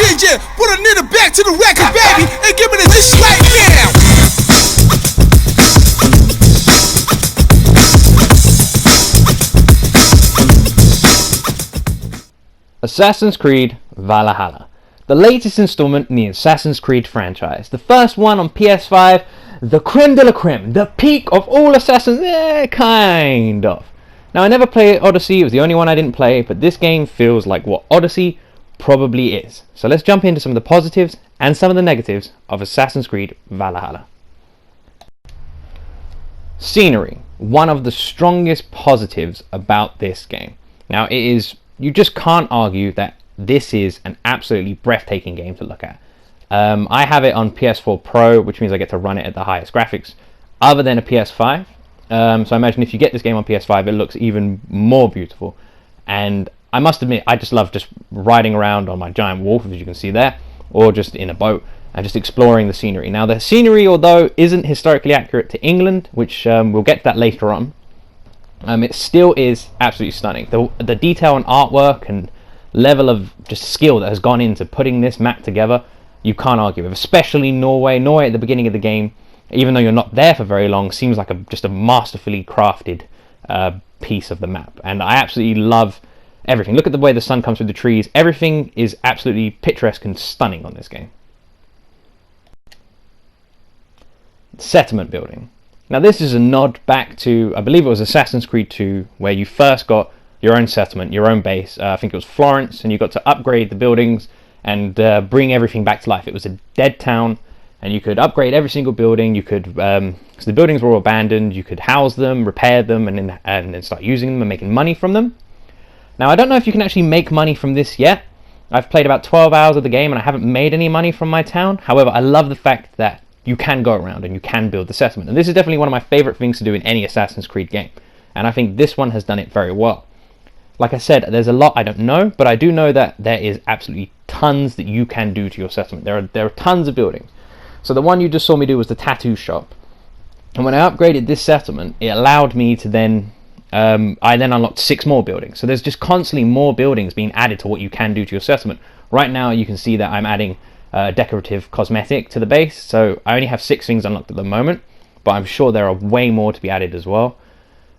DJ, put a nigga back to the record, baby, and give me this right now. Assassin's Creed Valhalla, the latest installment in the Assassin's Creed franchise. The first one on PS5, the creme de la creme, the peak of all Assassins, kind of. Now, I never played Odyssey, it was the only one I didn't play, but this game feels like what Odyssey probably is. So let's jump into some of the positives and some of the negatives of Assassin's Creed Valhalla. Scenery, one of the strongest positives about this game. Now, it is, you just can't argue that this is an absolutely breathtaking game to look at. I have it on PS4 Pro, which means I get to run it at the highest graphics, other than a PS5. So I imagine if you get this game on PS5, it looks even more beautiful. And I must admit, I just love just riding around on my giant wolf, as you can see there, or just in a boat, and just exploring the scenery. Now, the scenery, although isn't historically accurate to England, which we'll get to that later on, it still is absolutely stunning. The detail and artwork and level of just skill that has gone into putting this map together, you can't argue with. Especially Norway. Norway at the beginning of the game, even though you're not there for very long, seems like just a masterfully crafted piece of the map. And I absolutely love everything. Look at the way the sun comes through the trees. Everything is absolutely picturesque and stunning on this game. Settlement building. Now, this is a nod back to, I believe it was Assassin's Creed 2, where you first got your own settlement, your own base. I think it was Florence, and you got to upgrade the buildings and bring everything back to life. It was a dead town, and you could upgrade every single building. You could, because the buildings were all abandoned, you could house them, repair them, and then start using them and making money from them. Now, I don't know if you can actually make money from this yet. I've played about 12 hours of the game, and I haven't made any money from my town. However, I love the fact that you can go around and you can build the settlement. And this is definitely one of my favorite things to do in any Assassin's Creed game. And I think this one has done it very well. Like I said, there's a lot I don't know, but I do know that there is absolutely tons that you can do to your settlement. There are tons of buildings. So the one you just saw me do was the tattoo shop. And when I upgraded this settlement, it allowed me to then, I then unlocked 6 more buildings. So there's just constantly more buildings being added to what you can do to your settlement. Right now you can see that I'm adding decorative cosmetic to the base, so I only have 6 things unlocked at the moment, but I'm sure there are way more to be added as well.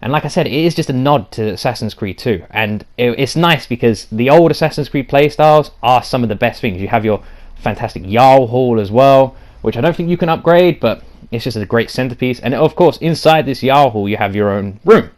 And like I said, it is just a nod to Assassin's Creed 2, and it's nice because the old Assassin's Creed playstyles are some of the best things. You have your fantastic Jarl Hall as well, which I don't think you can upgrade, but it's just a great centerpiece. And of course, inside this Jarl Hall you have your own room,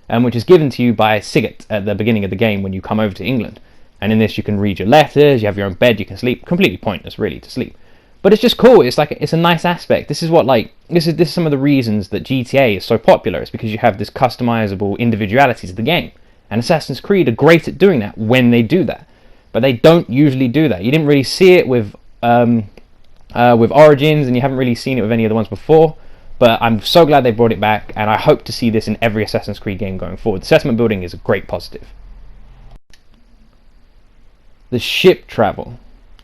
which is given to you by Sigurd at the beginning of the game when you come over to England. And in this you can read your letters, you have your own bed, you can sleep. Completely pointless really to sleep, but it's just cool. It's like, it's a nice aspect. This is what, like, this is some of the reasons that GTA is so popular. It's because you have this customizable individuality to the game, and Assassin's Creed are great at doing that when they do that, but they don't usually do that. You didn't really see it with Origins, and you haven't really seen it with any of the ones before, but I'm so glad they brought it back, and I hope to see this in every Assassin's Creed game going forward. The settlement building is a great positive. The ship travel.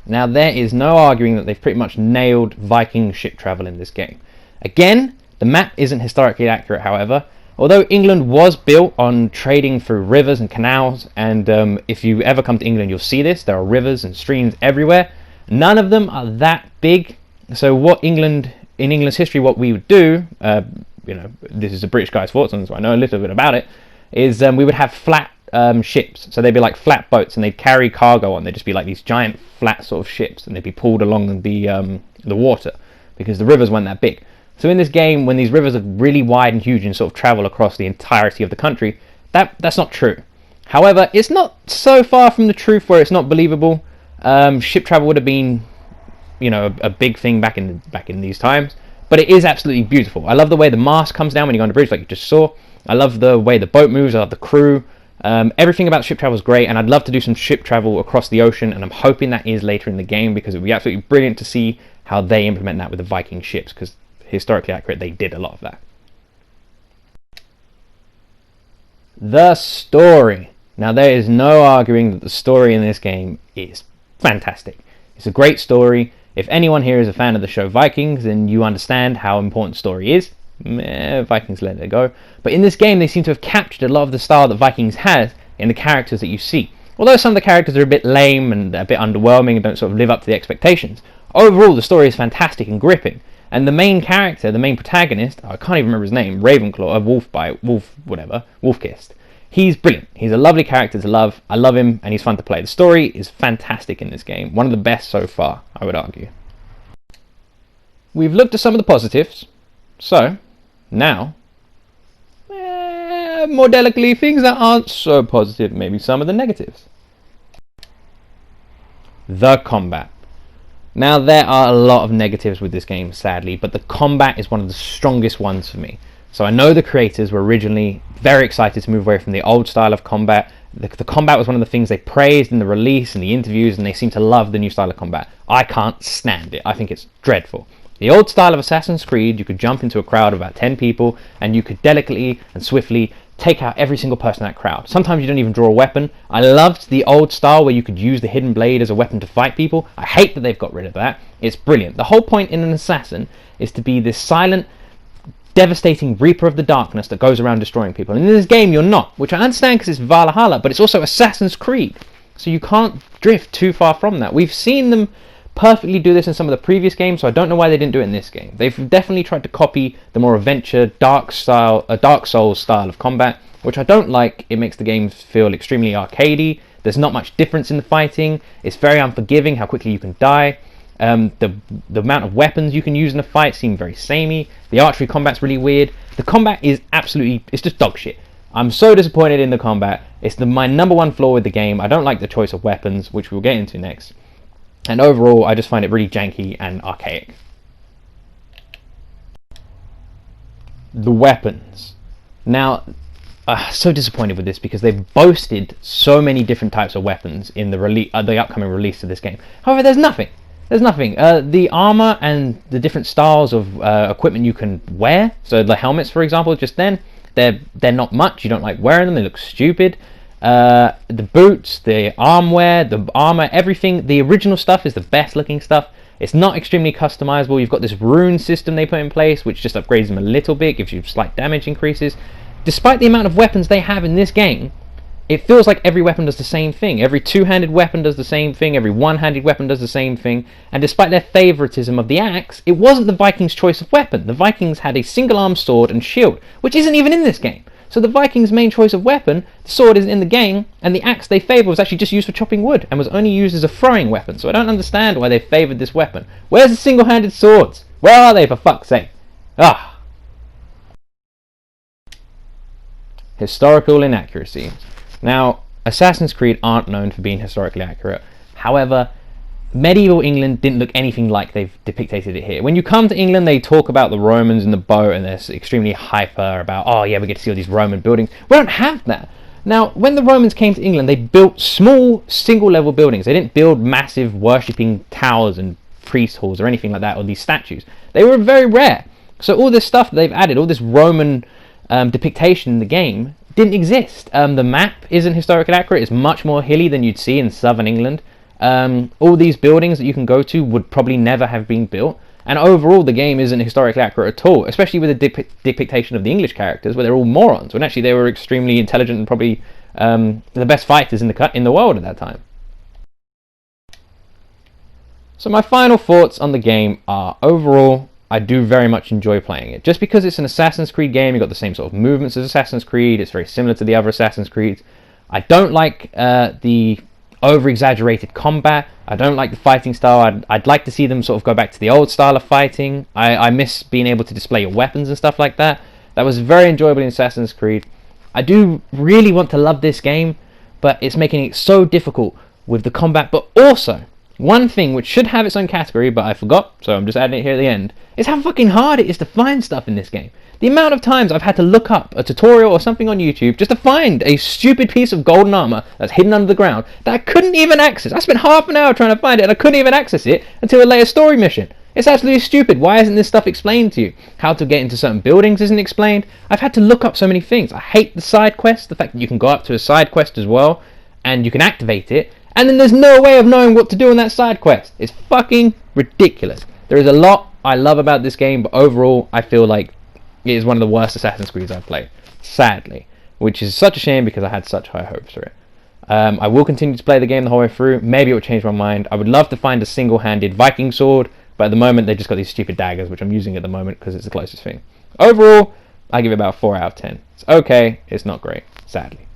Now, there is no arguing that they've pretty much nailed Viking ship travel in this game. Again, the map isn't historically accurate, however. Although England was built on trading through rivers and canals, and if you ever come to England you'll see this, there are rivers and streams everywhere. None of them are that big. So what in England's history, what we would do, this is a British guy's thoughts on this, so I know a little bit about it, is we would have flat ships. So they'd be like flat boats, and they'd carry cargo on. They'd just be like these giant flat sort of ships, and they'd be pulled along the water because the rivers weren't that big. So in this game, when these rivers are really wide and huge and sort of travel across the entirety of the country, that's not true. However, it's not so far from the truth where it's not believable. Ship travel would have been, a big thing back in these times, but it is absolutely beautiful. I love the way the mast comes down when you go on the bridge, like you just saw. I love the way the boat moves. I love the crew. Everything about ship travel is great, and I'd love to do some ship travel across the ocean, and I'm hoping that is later in the game, because it would be absolutely brilliant to see how they implement that with the Viking ships, because historically accurate, they did a lot of that. The story. Now, there is no arguing that the story in this game is fantastic. It's a great story. If anyone here is a fan of the show Vikings, then you understand how important story is. Vikings let it go. But in this game, they seem to have captured a lot of the style that Vikings has in the characters that you see. Although some of the characters are a bit lame and a bit underwhelming and don't sort of live up to the expectations, overall the story is fantastic and gripping. And the main character, the main protagonist, I can't even remember his name, Ravenclaw, Wolfkist. He's brilliant. He's a lovely character to love. I love him, and he's fun to play. The story is fantastic in this game. One of the best so far, I would argue. We've looked at some of the positives. So, now, more delicately, things that aren't so positive, maybe some of the negatives. The combat. Now, there are a lot of negatives with this game, sadly, but the combat is one of the strongest ones for me. So I know the creators were originally very excited to move away from the old style of combat. The combat was one of the things they praised in the release and the interviews, and they seem to love the new style of combat. I can't stand it. I think it's dreadful. The old style of Assassin's Creed, you could jump into a crowd of about 10 people, and you could delicately and swiftly take out every single person in that crowd. Sometimes you don't even draw a weapon. I loved the old style where you could use the hidden blade as a weapon to fight people. I hate that they've got rid of that. It's brilliant. The whole point in an assassin is to be this silent, devastating reaper of the darkness that goes around destroying people. And in this game you're not, which I understand because it's Valhalla, but it's also Assassin's Creed. So you can't drift too far from that. We've seen them perfectly do this in some of the previous games, so I don't know why they didn't do it in this game. They've definitely tried to copy the more adventure, Dark Souls style of combat, which I don't like. It makes the game feel extremely arcadey. There's not much difference in the fighting. It's very unforgiving how quickly you can die. The amount of weapons you can use in a fight seem very samey. The archery combat's really weird. The combat is absolutely, it's just dog shit. I'm so disappointed in the combat. It's my number one flaw with the game. I don't like the choice of weapons, which we'll get into next. And overall, I just find it really janky and archaic. The weapons. Now, so disappointed with this because they've boasted so many different types of weapons in the upcoming release of this game. However, there's nothing. There's nothing. The armor and the different styles of equipment you can wear, so the helmets, for example, just then, they're not much. You don't like wearing them. They look stupid. The boots, the armwear, the armor, everything, the original stuff is the best looking stuff. It's not extremely customizable. You've got this rune system they put in place, which just upgrades them a little bit, gives you slight damage increases. Despite the amount of weapons they have in this game, it feels like every weapon does the same thing. Every two-handed weapon does the same thing. Every one-handed weapon does the same thing. And despite their favoritism of the axe, it wasn't the Vikings' choice of weapon. The Vikings had a single-armed sword and shield, which isn't even in this game. So the Vikings' main choice of weapon, the sword isn't in the game, and the axe they favoured was actually just used for chopping wood and was only used as a throwing weapon. So I don't understand why they favoured this weapon. Where's the single-handed swords? Where are they, for fuck's sake? Ah. Historical inaccuracies. Now, Assassin's Creed aren't known for being historically accurate. However, medieval England didn't look anything like they've depicted it here. When you come to England, they talk about the Romans and the boat, and they're extremely hyper about, oh yeah, we get to see all these Roman buildings. We don't have that. Now, when the Romans came to England, they built small, single-level buildings. They didn't build massive worshipping towers and priest halls or anything like that, or these statues. They were very rare. So all this stuff that they've added, all this Roman depiction in the game, didn't exist. The map isn't historically accurate. It's much more hilly than you'd see in southern England. All these buildings that you can go to would probably never have been built. And overall, the game isn't historically accurate at all, especially with the depiction of the English characters, where they're all morons, when actually they were extremely intelligent and probably the best fighters in the world at that time. So my final thoughts on the game are, overall, I do very much enjoy playing it. Just because it's an Assassin's Creed game, you've got the same sort of movements as Assassin's Creed, it's very similar to the other Assassin's Creeds. I don't like the over-exaggerated combat. I don't like the fighting style. I'd like to see them sort of go back to the old style of fighting. I miss being able to display your weapons and stuff like that. That was very enjoyable in Assassin's Creed. I do really want to love this game, but it's making it so difficult with the combat. But also, one thing which should have its own category, but I forgot, so I'm just adding it here at the end, is how fucking hard it is to find stuff in this game. The amount of times I've had to look up a tutorial or something on YouTube just to find a stupid piece of golden armor that's hidden under the ground that I couldn't even access. I spent half an hour trying to find it and I couldn't even access it until a later story mission. It's absolutely stupid. Why isn't this stuff explained to you? How to get into certain buildings isn't explained. I've had to look up so many things. I hate the side quests, the fact that you can go up to a side quest as well and you can activate it, and then there's no way of knowing what to do on that side quest. It's fucking ridiculous. There is a lot I love about this game, but overall I feel like it is one of the worst Assassin's Creeds I've played, sadly, which is such a shame because I had such high hopes for it. I will continue to play the game the whole way through. Maybe it will change my mind. I would love to find a single-handed Viking sword, but at the moment they just got these stupid daggers, which I'm using at the moment because it's the closest thing. Overall, I give it about 4 out of 10. It's okay, it's not great, sadly.